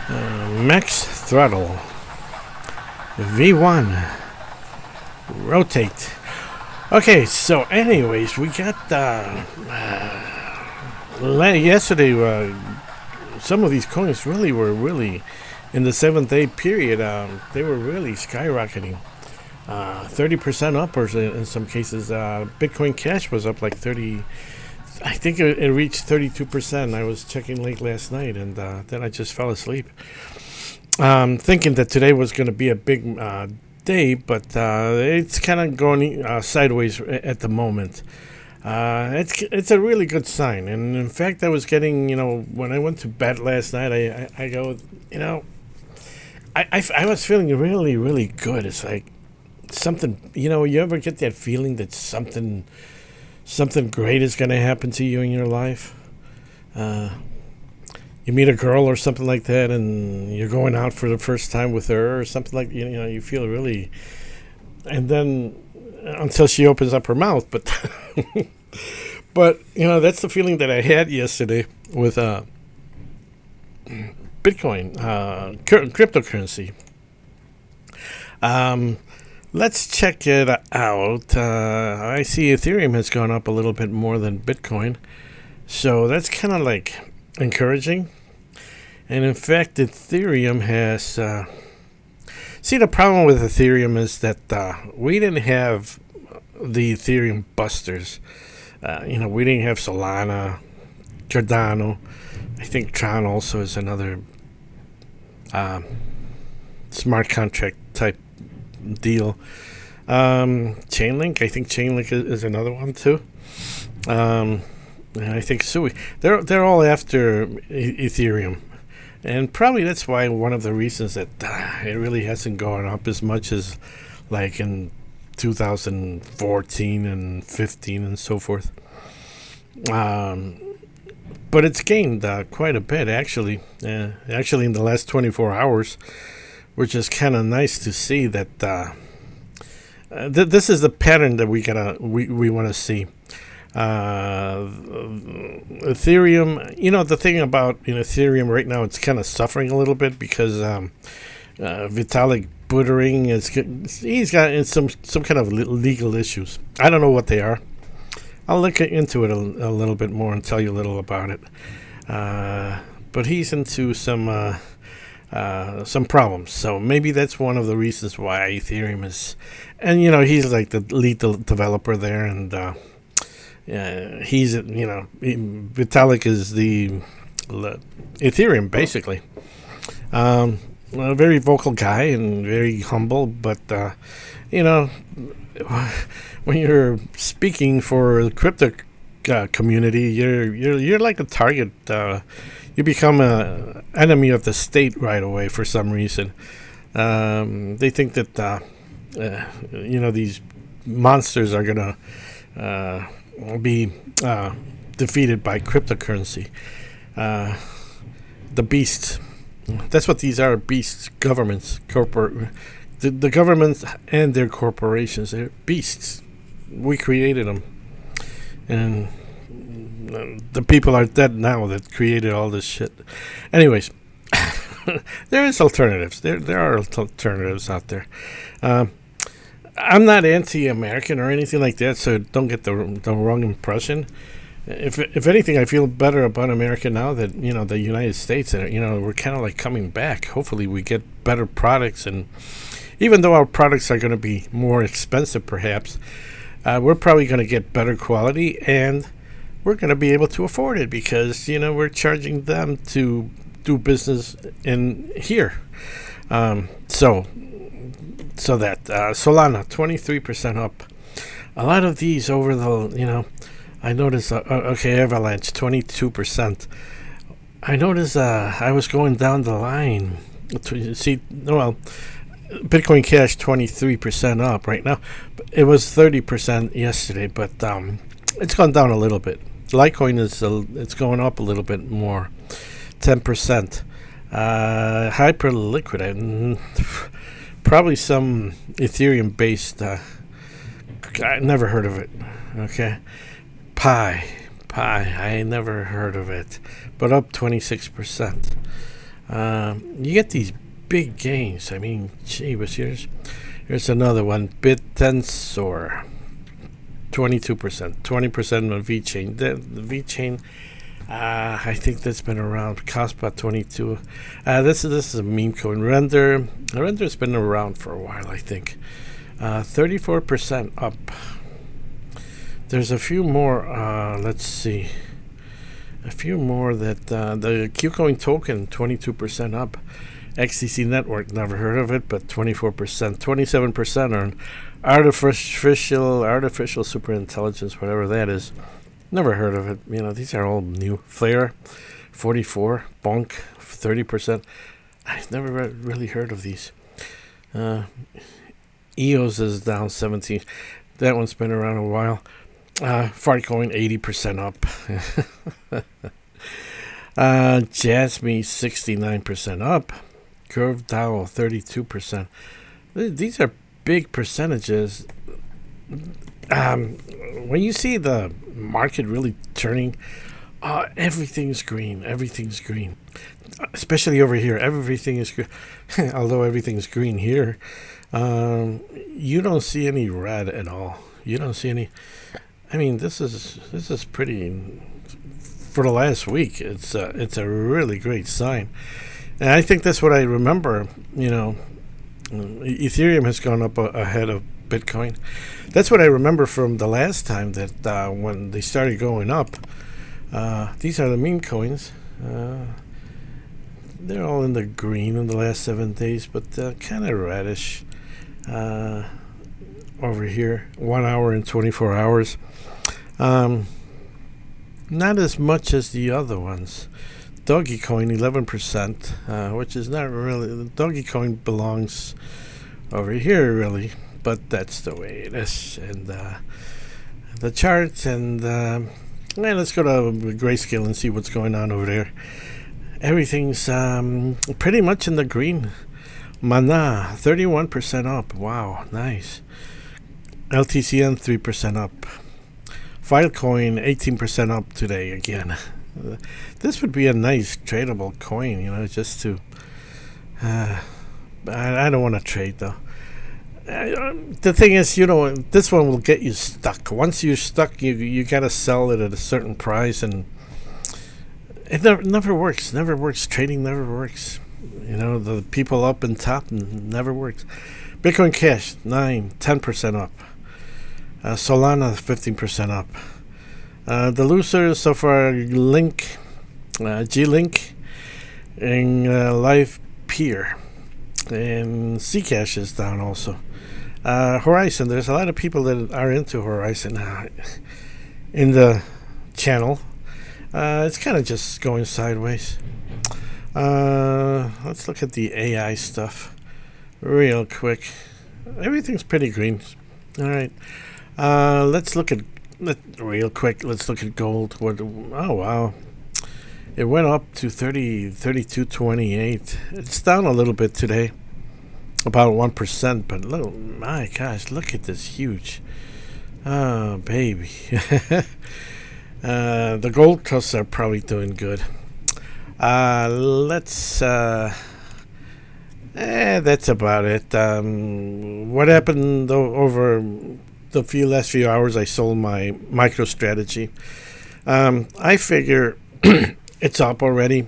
Max throttle. V1. Rotate. Okay, so anyways, we got yesterday. Some of these coins were really in the 7-day period. They were really skyrocketing. 30% up, or in some cases, Bitcoin Cash was up like 30. I think it reached 32%. I was checking late last night, and then I just fell asleep, thinking that today was going to be a big day, but it's kind of going sideways at the moment. It's a really good sign, and in fact, I was getting, when I went to bed last night, I go, I was feeling really, really good. It's like something, you ever get that feeling that something great is going to happen to you in your life? You meet a girl or something like that, and you're going out for the first time with her or something like, you feel really, and then until she opens up her mouth, but but that's the feeling that I had yesterday with Bitcoin, cryptocurrency. Let's check it out. I see Ethereum has gone up a little bit more than Bitcoin, so that's kind of like encouraging. And in fact, Ethereum has see, the problem with Ethereum is that we didn't have the Ethereum busters. We didn't have Solana, Cardano. I think Tron also is another smart contract type deal. Chainlink, I think Chainlink is another one too. And I think Sui. They're all after Ethereum, and probably that's why one of the reasons that it really hasn't gone up as much as like in 2014 and 15 and so forth. But it's gained quite a bit actually. Actually, in the last 24 hours, which is kind of nice to see that this is the pattern that we want to see. Ethereum, the thing about Ethereum right now, it's kind of suffering a little bit because Vitalik Buterin he's got some kind of legal issues. I don't know what they are. I'll look into it a little bit more and tell you a little about it. But he's into some problems, so maybe that's one of the reasons why Ethereum is, and he's like the lead developer there, and he's Vitalik is the Ethereum basically. A very vocal guy and very humble, but when you're speaking for the crypto community, you're like a target. You become an enemy of the state right away for some reason. They think that these monsters are gonna be defeated by cryptocurrency. The beasts. That's what these are, beasts. Governments, the governments and their corporations. They're beasts. We created them, and the people are dead now that created all this shit. Anyways, there is alternatives. There are alternatives out there. I'm not anti-American or anything like that, so don't get the wrong impression. If anything, I feel better about America now that the United States, we're kind of like coming back. Hopefully, we get better products, and even though our products are going to be more expensive, perhaps, we're probably going to get better quality, and we're going to be able to afford it because we're charging them to do business in here. So that Solana 23% up. A lot of these over the I noticed, Avalanche, 22%. I noticed I was going down the line. Bitcoin Cash, 23% up right now. It was 30% yesterday, but it's gone down a little bit. Litecoin it's going up a little bit more, 10%. Hyperliquid, probably some Ethereum-based. I never heard of it. Okay. Pi, I never heard of it, but up 26%. You get these big gains. I mean, gee, but here's another one. BitTensor, 22%, 20% on VeChain. The VeChain, I think that's been around. Cost about 22. This is a meme coin. Render's been around for a while, I think. 34% up. There's a few more. Let's see. A few more that the Qcoin token, 22% up. XTC Network, never heard of it, but 24%, 27% on artificial superintelligence, whatever that is. Never heard of it. You know, these are all new. Flare, 44. Bonk, 30%. I've never really heard of these. EOS is down 17. That one's been around a while. Fartcoin, 80% up. Jasmy, 69% up. Curve Dow, 32%. These are big percentages. When you see the market really turning, everything's green. Everything's green. Especially over here, everything is green. Although everything's green here, you don't see any red at all. You don't see any. I mean, this is pretty. For the last week, it's a really great sign, and I think that's what I remember. You know, Ethereum has gone up ahead of Bitcoin. That's what I remember from the last time that when they started going up. These are the meme coins. They're all in the green in the last 7 days, but kind of reddish over here. 1 hour and 24 hours. Not as much as the other ones. Dogecoin, 11%, which is not really. Dogecoin belongs over here, really, but that's the way it is. And the charts, and let's go to Grayscale and see what's going on over there. Everything's pretty much in the green. Mana, 31% up. Wow, nice. LTCN, 3% up. Filecoin, 18% up today again. This would be a nice tradable coin, you know, just to. I don't want to trade though. The thing is, you know, this one will get you stuck. Once you're stuck, you gotta sell it at a certain price, and it never works. Never works. Trading never works. You know, the people up and top never works. Bitcoin Cash, 10% up. Solana, 15% up. The losers so far: Link, G-Link, and Live Peer. And Zcash is down also. Horizon, there's a lot of people that are into Horizon in the channel. It's kind of just going sideways. Let's look at the AI stuff real quick. Everything's pretty green. All right. Let's look at real quick. Let's look at gold. Oh wow, it went up to 32.28. It's down a little bit today, about 1%. But look, my gosh, look at this huge. Oh baby, the gold trusts are probably doing good. Let's. That's about it. What happened over the last few hours? I sold my MicroStrategy. I figure it's up already,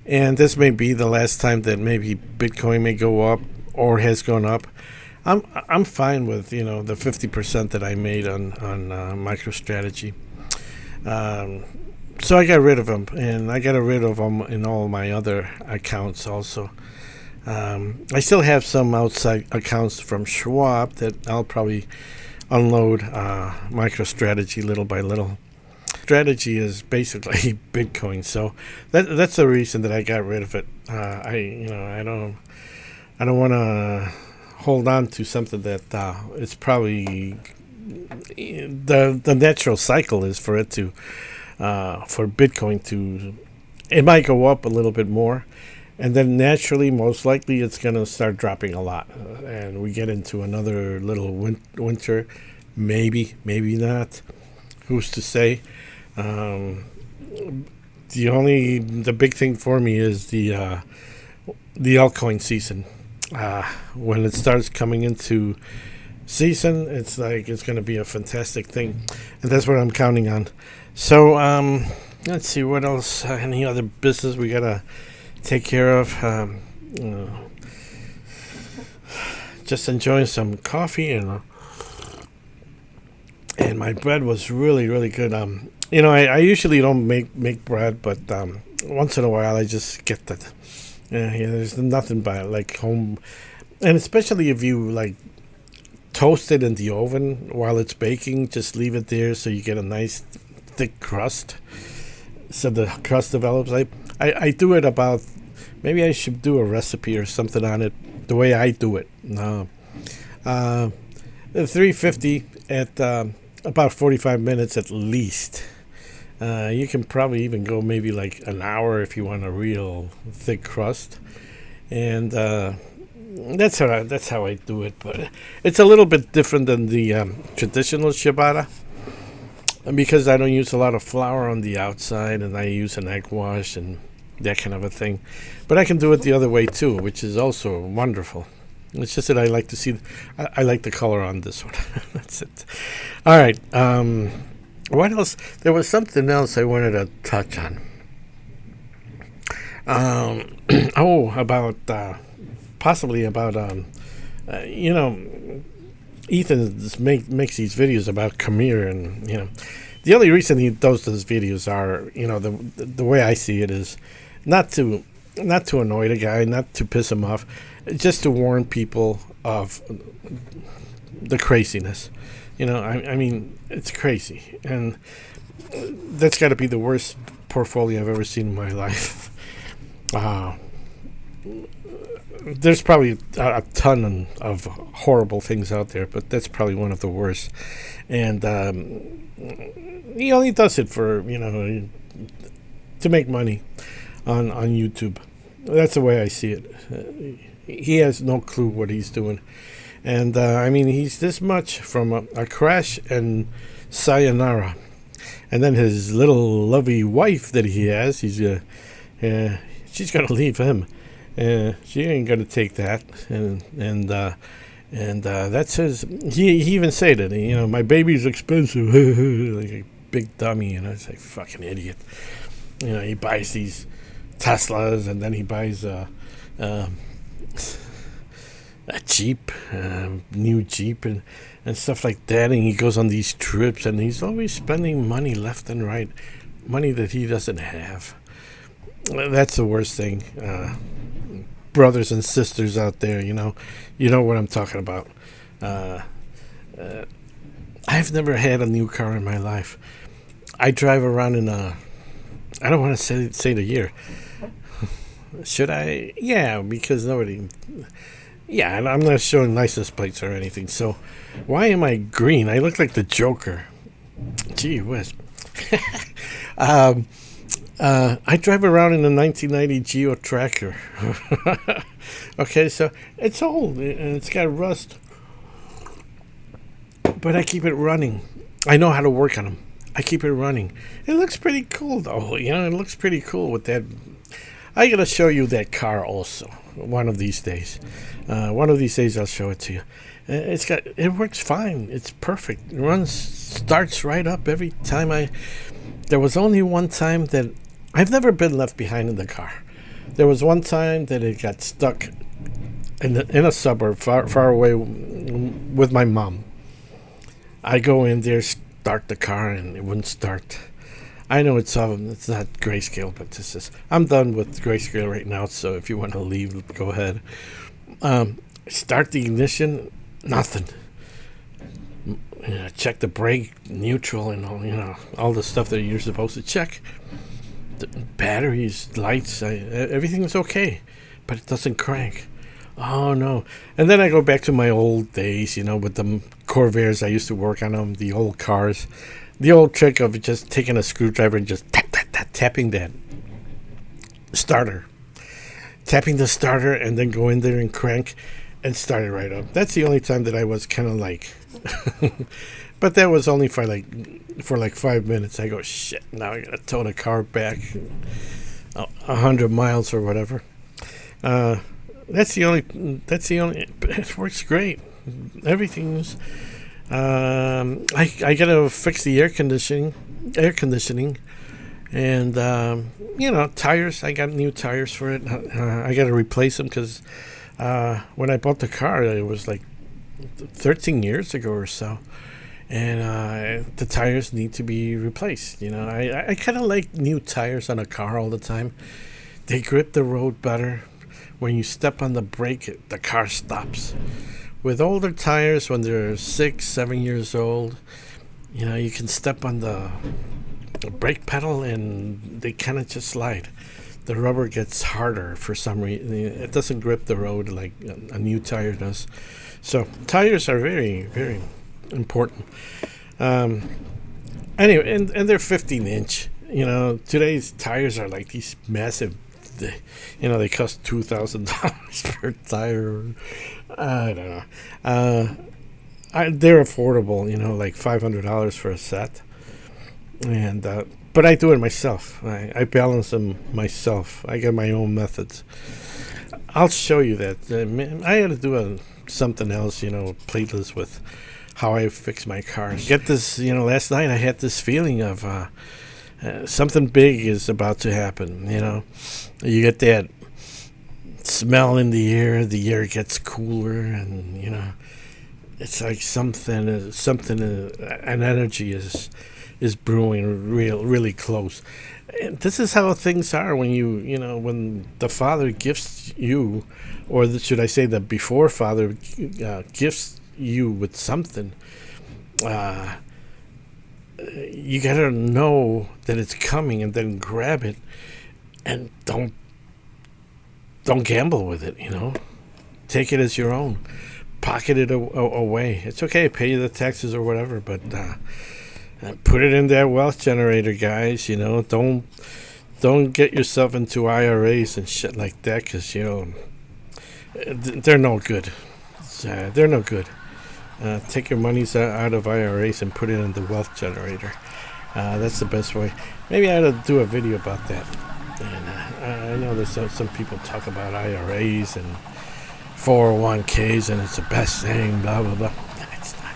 and this may be the last time that maybe Bitcoin may go up or has gone up. I'm fine with the 50% that I made on MicroStrategy. So I got rid of them, and I got rid of them in all my other accounts also. I still have some outside accounts from Schwab that I'll probably unload MicroStrategy little by little. Strategy is basically Bitcoin, so that's the reason that I got rid of it. I don't want to hold on to something that it's probably the natural cycle is for it to for Bitcoin to, it might go up a little bit more. And then naturally, most likely, it's going to start dropping a lot. And we get into another little winter. Maybe not. Who's to say? the big thing for me is the altcoin season. When it starts coming into season, it's like it's going to be a fantastic thing, and that's what I'm counting on. So let's see what else. Any other business we gotta take care of? Just enjoying some coffee, and my bread was really, really good. I usually don't make bread, but once in a while I just get that. There's nothing by like home, and especially if you like toast it in the oven while it's baking, just leave it there so you get a nice thick crust. So the crust develops. I do it about, maybe I should do a recipe or something on it the way I do it. 350 at about 45 minutes at least. You can probably even go maybe like an hour if you want a real thick crust, and that's how I do it. But it's a little bit different than the traditional ciabatta, because I don't use a lot of flour on the outside, and I use an egg wash and that kind of a thing. But I can do it the other way too, which is also wonderful. It's just that I like to see. I like the color on this one. That's it. All right. What else? There was something else I wanted to touch on. About possibly about Ethan makes these videos about Khmer, and the only reason he does those videos are the way I see it is not to annoy the guy, not to piss him off, just to warn people of the craziness. I mean, it's crazy, and that's got to be the worst portfolio I've ever seen in my life. There's probably a ton of horrible things out there, but that's probably one of the worst. And he only does it for to make money on YouTube. That's the way I see it. He has no clue what he's doing. And he's this much from a crash and sayonara. And then his little lovely wife that he has, she's going to leave him. She ain't going to take that. And that's his. He even said it. My baby's expensive. Like a big dummy. And I was like, fucking idiot. He buys these Teslas, and then he buys a Jeep, new Jeep, and stuff like that, and he goes on these trips, and he's always spending money left and right, money that he doesn't have. That's the worst thing. Brothers and sisters out there, you know what I'm talking about. I've never had a new car in my life. I drive around in I don't want to say the year. Should I? Yeah, because nobody. Yeah, and I'm not showing license plates or anything. So, why am I green? I look like the Joker. Gee whiz. I drive around in a 1990 Geo Tracker. Okay, so it's old and it's got rust, but I keep it running. I know how to work on them. I keep it running. It looks pretty cool, though. It looks pretty cool with that. I gotta show you that car also one of these days. One of these days I'll show it to you. It works fine. It's perfect. It starts right up every time. There was only one time that I've never been left behind in the car. There was one time that it got stuck in a suburb far away with my mom. I go in there, start the car, and it wouldn't start. I know it's not Grayscale, but I'm done with Grayscale right now, so if you want to leave, go ahead. Start the ignition, nothing. Check the brake, neutral, and all the stuff that you're supposed to check. The batteries, lights, everything's okay, but it doesn't crank. Oh no! And then I go back to my old days, with the Corvairs. I used to work on them, the old cars. The old trick of just taking a screwdriver and just tapping that starter. Tapping the starter and then go in there and crank and start it right up. That's the only time that I was kind of like But that was only for like 5 minutes. I go, shit, now I gotta tow the car back 100 miles or whatever. That's the only. It works great. Everything's. I gotta fix the air conditioning, and tires. I got new tires for it. I gotta replace them because when I bought the car, it was like 13 years ago or so, and the tires need to be replaced. I kind of like new tires on a car all the time. They grip the road better. When you step on the brake, the car stops. With older tires, when they're 6, 7 years old, you can step on the brake pedal and they kind of just slide. The rubber gets harder for some reason. It doesn't grip the road like a new tire does. So tires are very, very important. Anyway, and they're 15-inch. Today's tires are like these massive. They cost $2,000 per tire. I don't know. They're affordable, like $500 for a set. And but I do it myself. I balance them myself. I got my own methods. I'll show you that. I had to do something else, playlist with how I fix my cars. Get this, last night I had this feeling of something big is about to happen. You get that smell in the air gets cooler, and it's like something an energy is brewing really close. And this is how things are when when the Father gifts you, or should I say the before Father gifts you with something. You gotta know that it's coming and then grab it, and don't gamble with it. Take it as your own, pocket it away. It's okay, pay the taxes or whatever, but put it in that wealth generator, guys. Don't get yourself into IRAs and shit like that, because they're no good. They're no good. Take your monies out of IRAs and put it in the wealth generator. That's the best way. Maybe I ought to do a video about that. And I know there's some people talk about IRAs and 401ks, and it's the best thing, blah, blah, blah. It's not.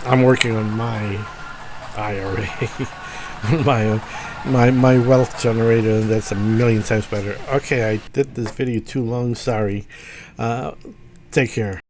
I'm working on my IRA, my wealth generator, and that's a million times better. Okay, I did this video too long. Sorry. Take care.